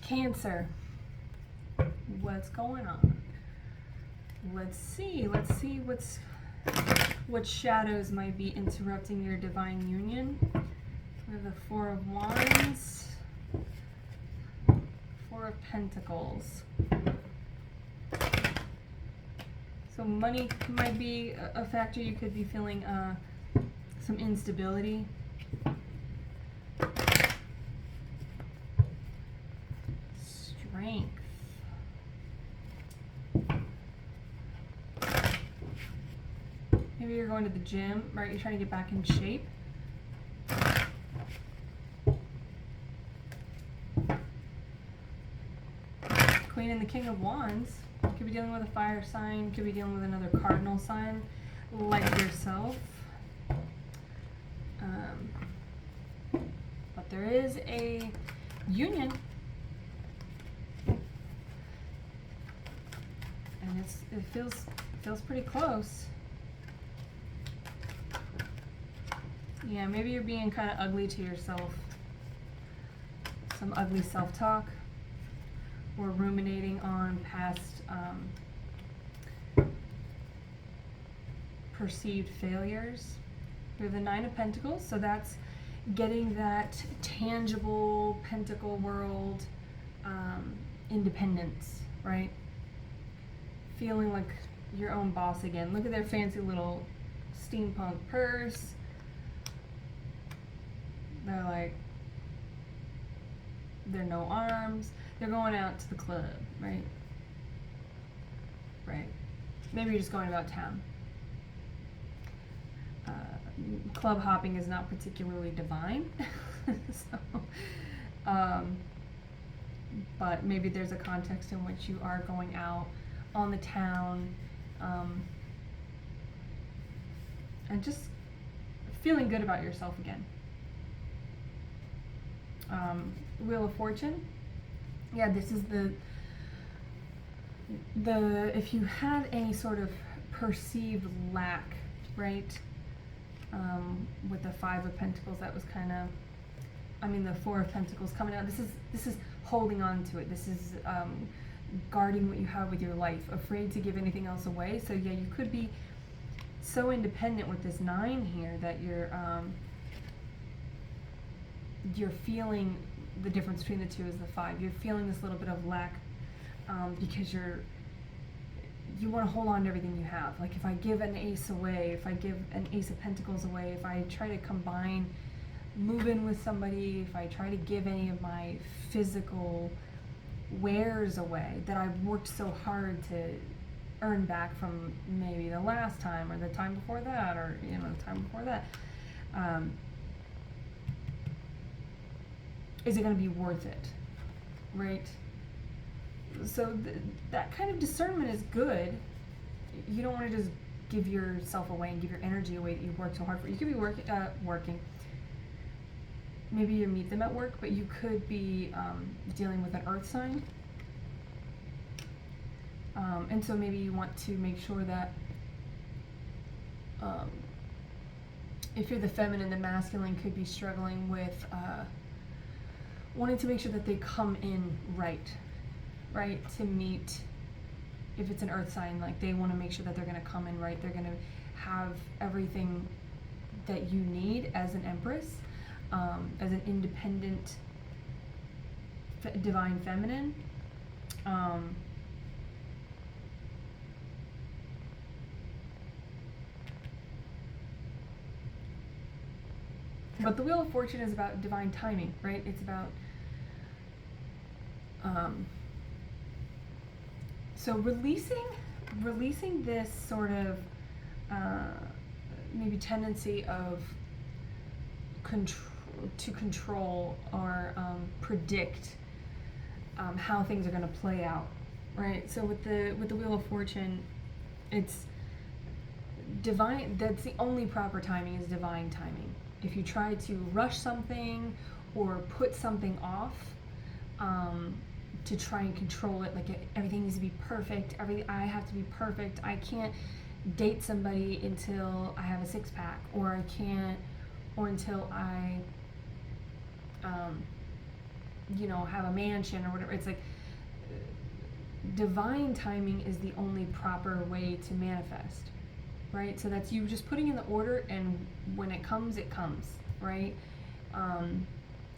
Cancer. What's going on? Let's see what shadows might be interrupting your divine union. We have the Four of Wands, Four of Pentacles. So money might be a factor. You could be feeling some instability. Strength. Maybe you're going to the gym, right? You're trying to get back in shape. Queen and the King of Wands. You could be dealing with a fire sign. You could be dealing with another cardinal sign like yourself. But there is a union. And it feels pretty close. Yeah, maybe you're being kind of ugly to yourself. Some ugly self-talk. Or ruminating on past perceived failures. We have the Nine of Pentacles, so that's getting that tangible pentacle world independence, right? Feeling like your own boss again. Look at their fancy little steampunk purse. They're no arms. They're going out to the club, right? Right. Maybe you're just going about town. Club hopping is not particularly divine. But maybe there's a context in which you are going out on the town and just feeling good about yourself again. Wheel of Fortune. Yeah, this is the if you had any sort of perceived lack, right? With the Five of Pentacles, that was kind of, the Four of Pentacles coming out. This is holding on to it. This is guarding what you have with your life, afraid to give anything else away. So yeah, you could be so independent with this Nine here that you're feeling the difference between the two is the Five. You're feeling this little bit of lack because you want to hold on to everything you have. Like if I give an Ace away, if I give an Ace of Pentacles away, if I try to combine, move in with somebody, if I try to give any of my physical wares away that I've worked so hard to earn back from maybe the last time or the time before that or the time before that, is it going to be worth it, right? So that kind of discernment is good. You don't want to just give yourself away and give your energy away that you've worked so hard for. You could be working. Maybe you meet them at work, but you could be dealing with an earth sign. And so maybe you want to make sure that if you're the feminine, the masculine could be struggling with wanting to make sure that they come in right to meet. If it's an earth sign, like they want to make sure that they're going to come in right. They're going to have everything that you need as an empress, as an independent divine feminine. But the Wheel of Fortune is about divine timing, right? It's about so releasing this sort of maybe tendency of control or predict how things are going to play out, right? So with the Wheel of Fortune, it's divine. That's the only proper timing is divine timing. If you try to rush something or put something off to try and control it, like everything needs to be perfect, I have to be perfect, I can't date somebody until I have a six-pack, or until I have a mansion or whatever. It's like divine timing is the only proper way to manifest, right? So that's you just putting in the order, and when it comes, right?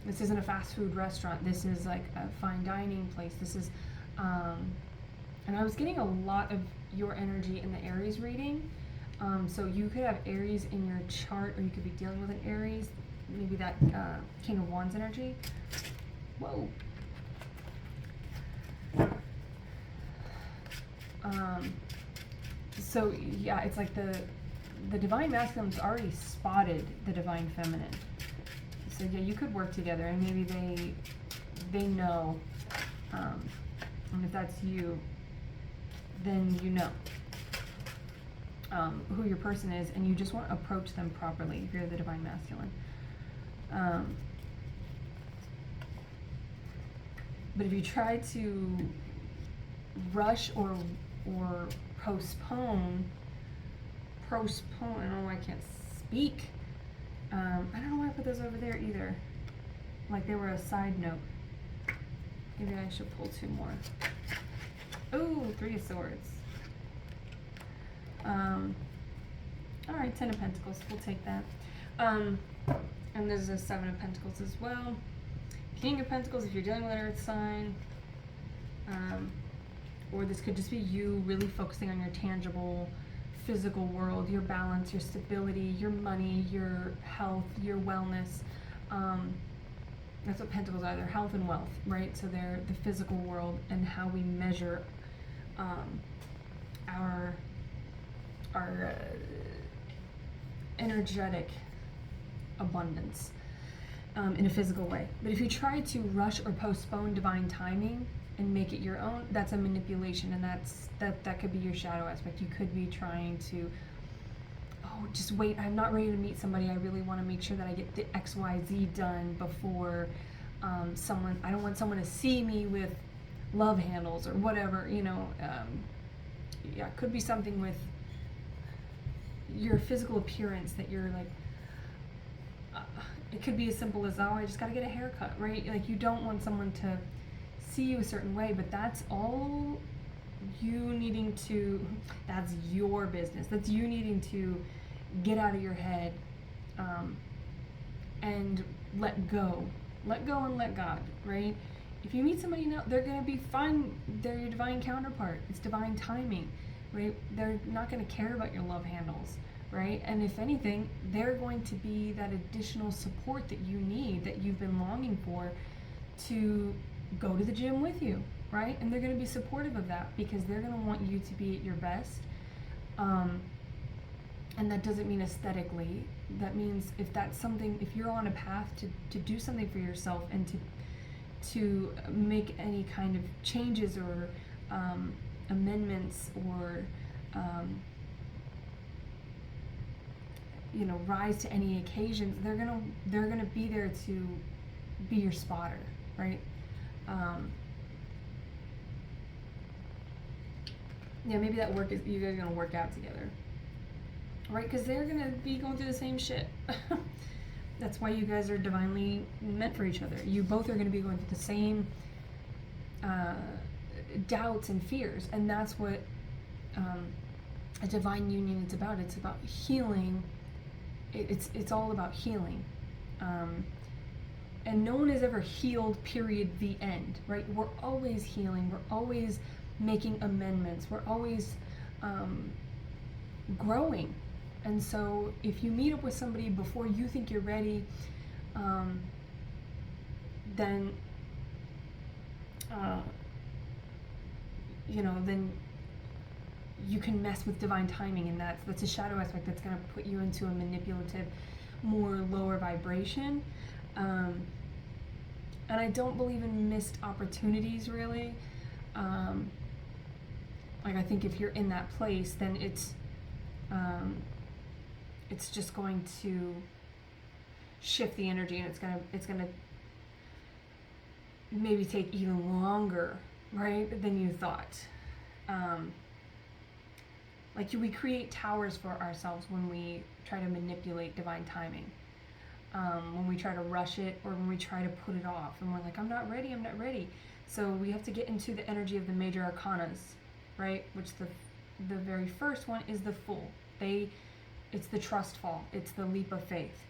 This isn't a fast food restaurant. This is like a fine dining place. This is, and I was getting a lot of your energy in the Aries reading. So you could have Aries in your chart, or you could be dealing with an Aries, maybe that King of Wands energy. Whoa. So yeah, it's like the divine masculine's already spotted the divine feminine. So yeah, you could work together, and maybe they know, and if that's you, then you know who your person is, and you just want to approach them properly if you're the divine masculine. But if you try to rush or postpone, I don't know why I can't speak. I don't know why I put those over there either. Like they were a side note. Maybe I should pull two more. Ooh, 3 of Swords. Alright, 10 of Pentacles. We'll take that. And there's a 7 of Pentacles as well. King of Pentacles if you're dealing with an earth sign. Or this could just be you really focusing on your tangible, physical world, your balance, your stability, your money, your health, your wellness. That's what Pentacles are. They're health and wealth, right? So they're the physical world and how we measure our energetic abundance in a physical way. But if you try to rush or postpone divine timing and make it your own, that's a manipulation, and that could be your shadow aspect. You could be trying to, just wait, I'm not ready to meet somebody, I really want to make sure that I get the XYZ done before I don't want someone to see me with love handles or whatever, yeah, it could be something with your physical appearance that you're like, it could be as simple as, I just got to get a haircut, right? Like you don't want someone to see you a certain way, but that's all you needing to, that's your business. That's you needing to get out of your head and let go and let God, right? If you meet somebody now, they're going to be fine. They're your divine counterpart. It's divine timing, right? They're not going to care about your love handles, right? And if anything, they're going to be that additional support that you need, that you've been longing for, to go to the gym with you, right? And they're going to be supportive of that because they're going to want you to be at your best. And that doesn't mean aesthetically. That means if that's something, if you're on a path to do something for yourself and to make any kind of changes or amendments or rise to any occasions, they're gonna be there to be your spotter, right? Yeah, maybe that work is, you guys are gonna work out together, right? Because they're gonna be going through the same shit. That's why you guys are divinely meant for each other. You both are going to be going through the same doubts and fears, and that's what a divine union is about. It's about healing. It's all about healing, and no one is ever healed. Period. The end. Right? We're always healing. We're always making amendments. We're always growing. And so if you meet up with somebody before you think you're ready, then, then you can mess with divine timing, and that's a shadow aspect that's going to put you into a manipulative, more lower vibration. And I don't believe in missed opportunities, really. Like, I think if you're in that place, then it's just going to shift the energy, and it's gonna maybe take even longer, right, than you thought. Like we create towers for ourselves when we try to manipulate divine timing. when we try to rush it or when we try to put it off and we're like, I'm not ready, I'm not ready. So we have to get into the energy of the major arcanas, right? Which the very first one is the Fool. It's the trust fall. It's the leap of faith.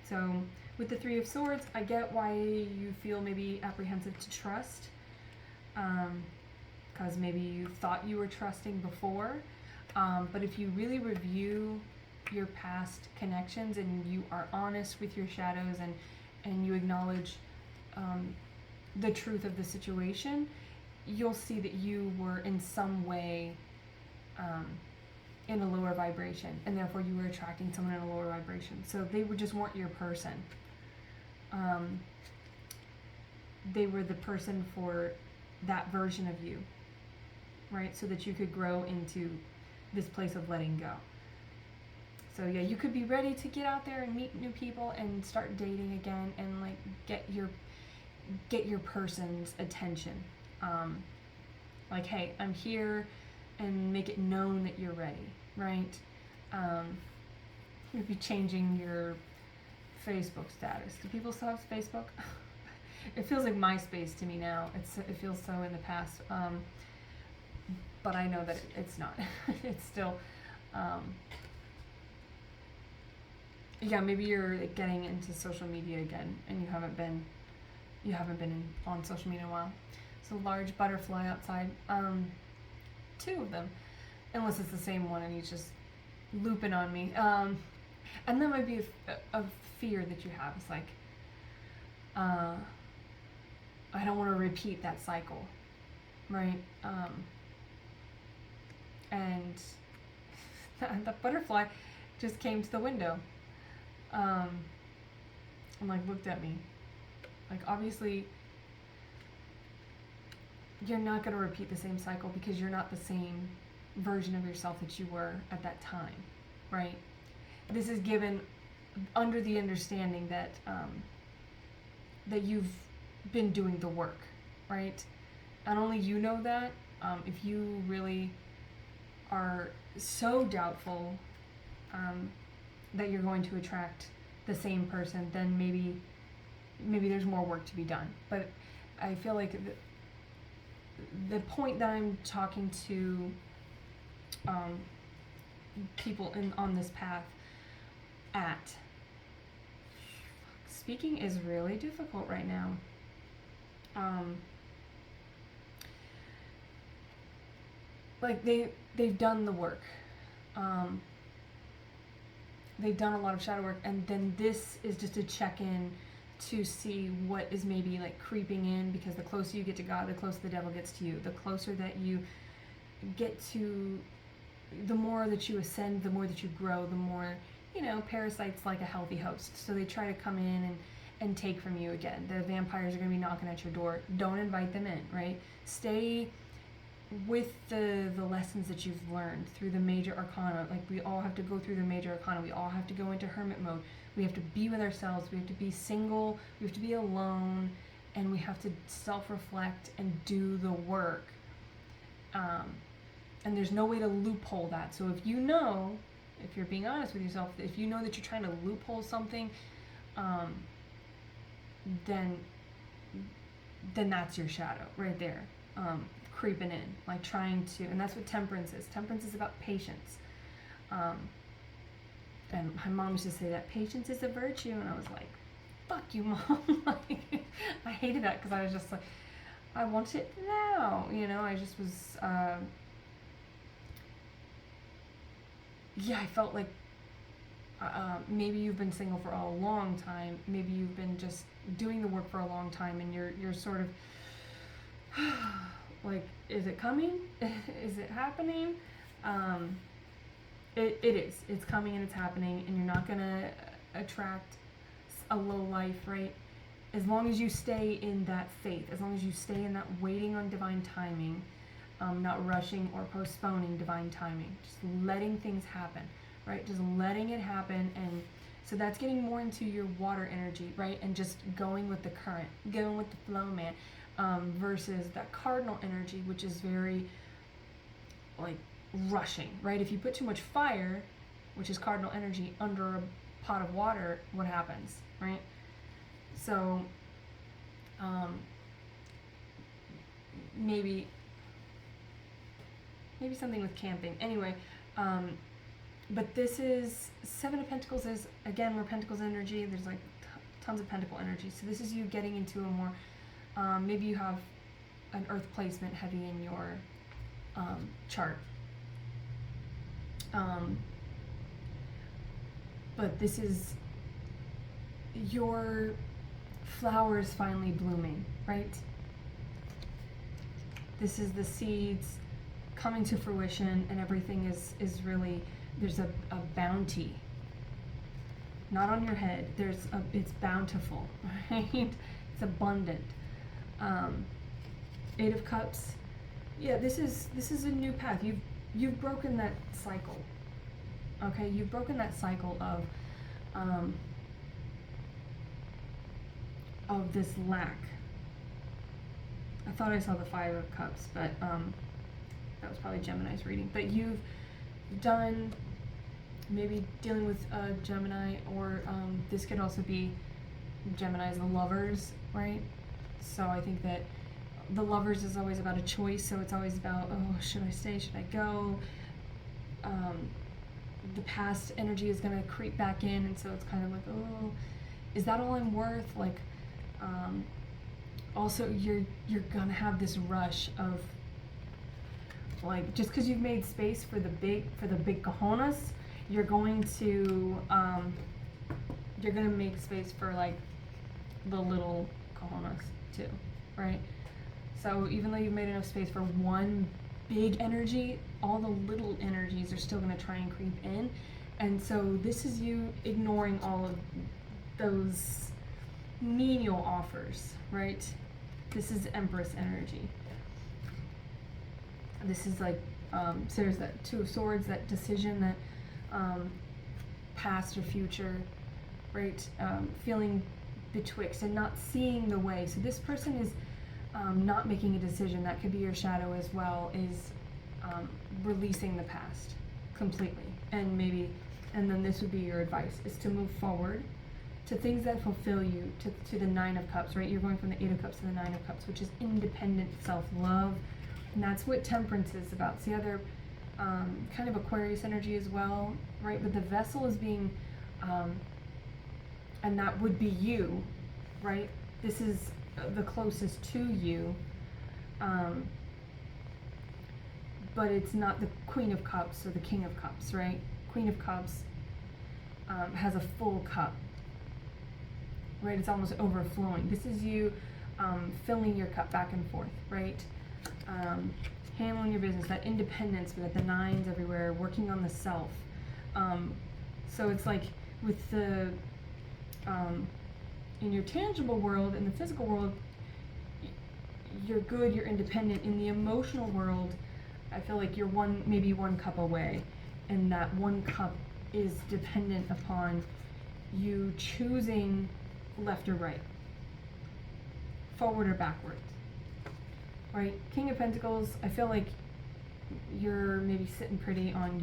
So with the Three of Swords, I get why you feel maybe apprehensive to trust, because maybe you thought you were trusting before. But if you really review your past connections and you are honest with your shadows and you acknowledge the truth of the situation, you'll see that you were in some way in a lower vibration, and therefore you were attracting someone in a lower vibration. So they just weren't your person. They were the person for that version of you, right? So that you could grow into this place of letting go. So yeah, you could be ready to get out there and meet new people and start dating again and like get your person's attention. Like, hey, I'm here, and make it known that you're ready, right? You'd be changing your Facebook status. Do people still have Facebook? It feels like MySpace to me now. It feels so in the past. But I know that it's not. It's still, yeah, maybe you're like getting into social media again, and you haven't been on social media in a while. So large butterfly outside, 2 of them, unless it's the same one and he's just looping on me. And that might be a fear that you have. It's like, I don't want to repeat that cycle, right? And the butterfly just came to the window, and like looked at me. Like, obviously you're not going to repeat the same cycle because you're not the same version of yourself that you were at that time, right? This is given under the understanding that that you've been doing the work, right? Not only you know that, if you really are so doubtful that you're going to attract the same person, then maybe there's more work to be done. But I feel like the point that I'm talking to people on this path at, speaking is really difficult right now. Like they've done the work. They've done a lot of shadow work, and then this is just a check-in to see what is maybe like creeping in, because the closer you get to God, the closer the devil gets to you. The closer that you get to, the more that you ascend, the more that you grow, the more, parasites like a healthy host. So they try to come in and take from you again. The vampires are going to be knocking at your door. Don't invite them in, right? Stay with the lessons that you've learned through the major arcana. Like, we all have to go through the major arcana. We all have to go into hermit mode. We have to be with ourselves. We have to be single. We have to be alone. And we have to self-reflect and do the work. And there's no way to loophole that. So if you're being honest with yourself, if you know that you're trying to loophole something, then that's your shadow right there. Creeping in, like trying to, and that's what temperance is. Temperance is about patience. And my mom used to say that patience is a virtue, and I was like, fuck you, Mom. Like, I hated that because I was just like, I want it now. I just was, I felt like maybe you've been single for a long time. Maybe you've been just doing the work for a long time, and you're sort of like, is it coming? Is it happening? It is. It's coming and it's happening, and you're not going to attract a low life, right? As long as you stay in that faith, as long as you stay in that waiting on divine timing, not rushing or postponing divine timing, just letting things happen, right? Just letting it happen. And so that's getting more into your water energy, right? And just going with the current, going with the flow, man. Versus that cardinal energy, which is very like rushing, right? If you put too much fire, which is cardinal energy, under a pot of water, what happens? right? So, maybe something with camping. Anyway, but this is Seven of Pentacles is again more Pentacles energy. There's like tons of Pentacle energy. So this is you getting into a more maybe you have an Earth placement heavy in your chart. But this is your flowers finally blooming, right? This is the seeds coming to fruition, and everything is really, there's a bounty. Not on your head. It's bountiful, right? It's abundant. 8 of Cups. Yeah, this is a new path. You've broken that cycle. Okay, you've broken that cycle of this lack. I thought I saw the 5 of Cups, but that was probably Gemini's reading. But you've done maybe dealing with Gemini, or this could also be Gemini's the Lovers, right? So I think that the Lovers is always about a choice, so it's always about, oh, should I stay, should I go? The past energy is going to creep back in, and so it's kind of like, oh, is that all I'm worth? Like, also you're gonna have this rush of, like, just because you've made space for the big cojones, you're going to make space for like the little cojones too, right? So even though you've made enough space for one big energy, all the little energies are still going to try and creep in. And so this is you ignoring all of those menial offers, right? This is Empress energy. This is like, so there's that 2 of Swords, that decision, that past or future, right? Feeling betwixt and not seeing the way. So this person is not making a decision. That could be your shadow as well, is releasing the past completely. And then this would be your advice, is to move forward to things that fulfill you, to the 9 of Cups, right? You're going from the 8 of Cups to the 9 of Cups, which is independent self-love. And that's what Temperance is about. See how they're kind of Aquarius energy as well, right? But the vessel is being, and that would be you, right? This is the closest to you, but it's not the Queen of Cups or the King of Cups, right? Queen of Cups has a full cup, right? It's almost overflowing. This is you filling your cup back and forth, right? Handling your business, that independence, we got the 9s everywhere, working on the self. So it's like with the, in your tangible world, in the physical world, you're good, you're independent. In the emotional world, I feel like you're maybe one cup away, and that one cup is dependent upon you choosing left or right, forward or backwards, right? King of Pentacles, I feel like you're maybe sitting pretty on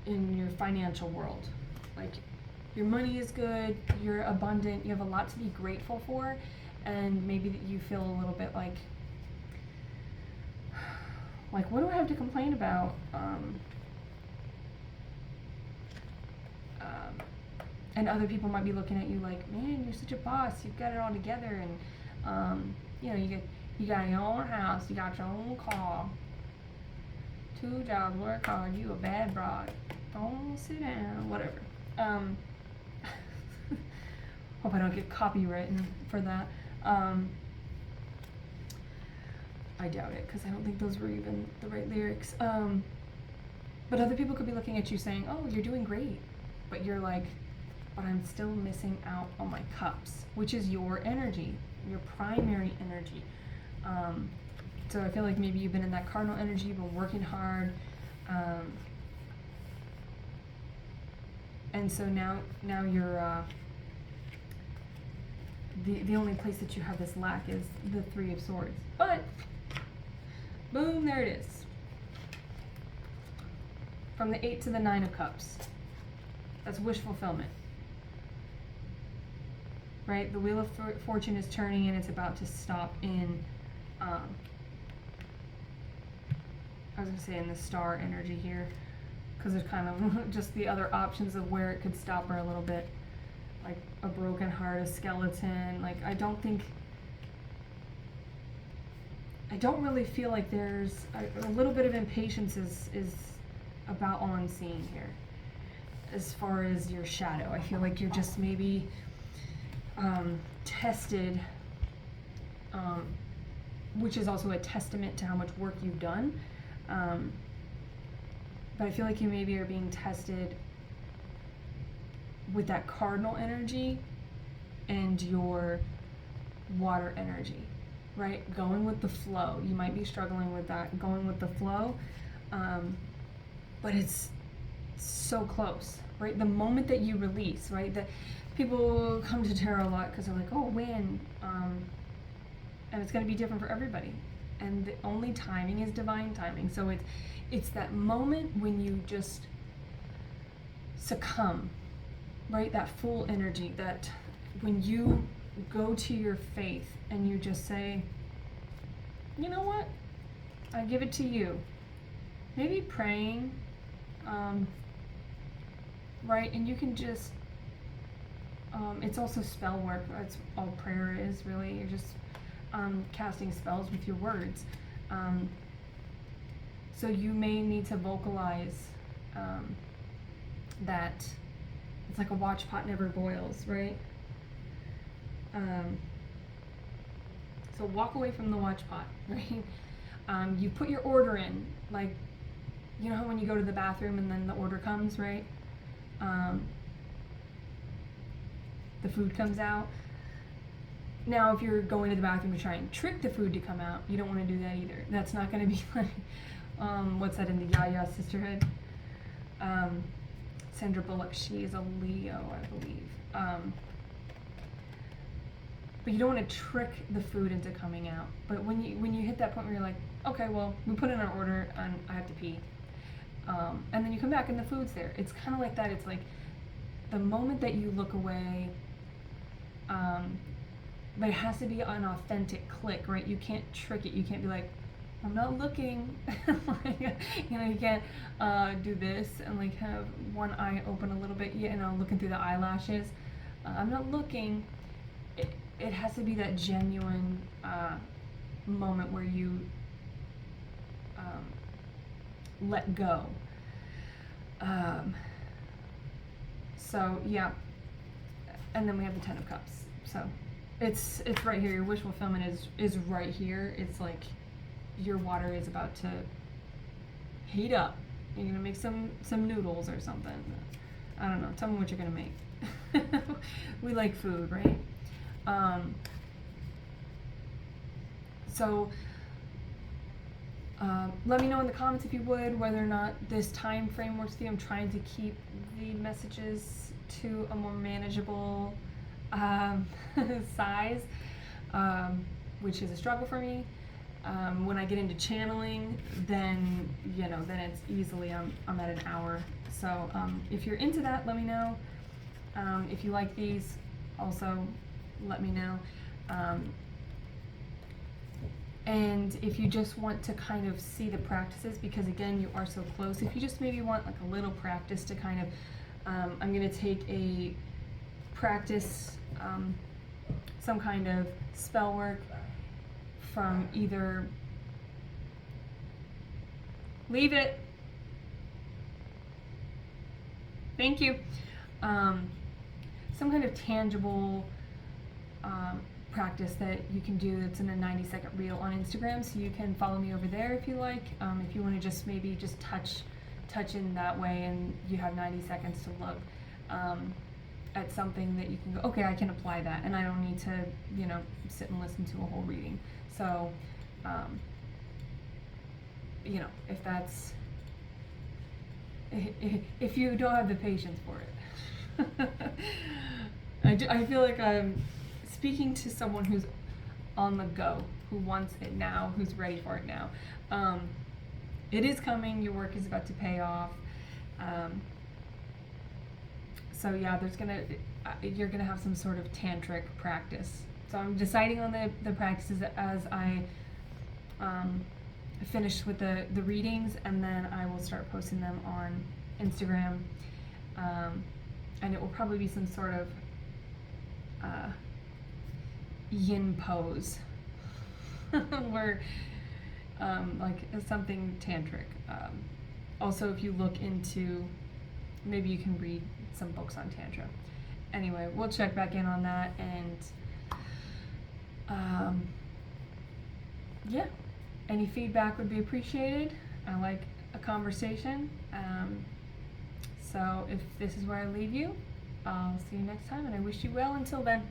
in your financial world. Like, your money is good, you're abundant, you have a lot to be grateful for, and maybe that you feel a little bit like, what do I have to complain about? And other people might be looking at you like, man, you're such a boss, you've got it all together, and you got your own house, you got your own car, 2 jobs, work hard, you a bad broad, don't sit down, whatever. Hope I don't get copywritten for that. I doubt it, because I don't think those were even the right lyrics. But other people could be looking at you saying, oh, you're doing great, but you're like, but I'm still missing out on my cups, which is your energy, your primary energy. So I feel like maybe you've been in that cardinal energy, you've been working hard, and so now you're the only place that you have this lack is the 3 of Swords. But boom, there it is. From the 8 to the 9 of Cups. That's wish fulfillment. right? The Wheel of Fortune is turning and it's about to stop in, I was going to say in the star energy here, because there's kind of just the other options of where it could stop are a little bit like a broken heart, a skeleton. Like, I don't really feel like there's a little bit of impatience is about all I'm seeing here. As far as your shadow, I feel like you're just maybe tested, which is also a testament to how much work you've done. But I feel like you maybe are being tested with that cardinal energy and your water energy, right? Going with the flow. You might be struggling with that, going with the flow, but it's so close, right? The moment that you release, right? That people come to tarot a lot because they're like, oh, when? And it's going to be different for everybody. And the only timing is divine timing. So it's that moment when you just succumb, right? That full energy, that when you go to your faith and you just say, you know what? I give it to you. Maybe praying, right? And you can just, it's also spell work. That's all prayer is, really. You're just casting spells with your words. So you may need to vocalize that it's like a watch pot never boils, right? So walk away from the watch pot, right? You put your order in, like, you know how when you go to the bathroom and then the order comes, right? The food comes out. Now, if you're going to the bathroom to try and trick the food to come out, you don't want to do that either. That's not going to be like, what's that in the Yaya Sisterhood? Sandra Bullock, she is a Leo, I believe. But you don't want to trick the food into coming out. But when you hit that point where you're like, okay, well, we put in our order and I have to pee. And then you come back and the food's there. It's kind of like that. It's like the moment that you look away, but it has to be an authentic click, right? You can't trick it. You can't be like, I'm not looking. Like, you know, you can't do this and like have one eye open a little bit, you know, looking through the eyelashes. I'm not looking. It has to be that genuine moment where you let go. So yeah, and then we have the Ten of Cups. So it's right here. Your wish fulfillment is right here. It's like your water is about to heat up. You're gonna make some noodles or something. I don't know. Tell me what you're gonna make. We like food, right? So let me know in the comments if you would whether or not this time frame works for you. I'm trying to keep the messages to a more manageable size, which is a struggle for me. When I get into channeling, then then it's easily I'm at an hour. So if you're into that, let me know. If you like these, also let me know. And if you just want to kind of see the practices, because again, you are so close, if you just maybe want like a little practice to kind of, I'm going to take a practice, some kind of spell work from either, leave it, thank you, some kind of tangible practice that you can do that's in a 90-second reel on Instagram, so you can follow me over there if you like. If you want to just maybe just touch in that way, and you have 90 seconds to look at something that you can go, okay, I can apply that, and I don't need to sit and listen to a whole reading. So if that's if you don't have the patience for it. I feel like I'm speaking to someone who's on the go, who wants it now, who's ready for it now. It is coming. Your work is about to pay off. So yeah, you're gonna have some sort of tantric practice. So I'm deciding on the practices as I finish with the readings, and then I will start posting them on Instagram. And it will probably be some sort of yin pose, where like something tantric. Also, if you look into, maybe you can read some books on tantra. Anyway, we'll check back in on that, and yeah, any feedback would be appreciated. I like a conversation. So if this is where I leave you, I'll see you next time, and I wish you well until then.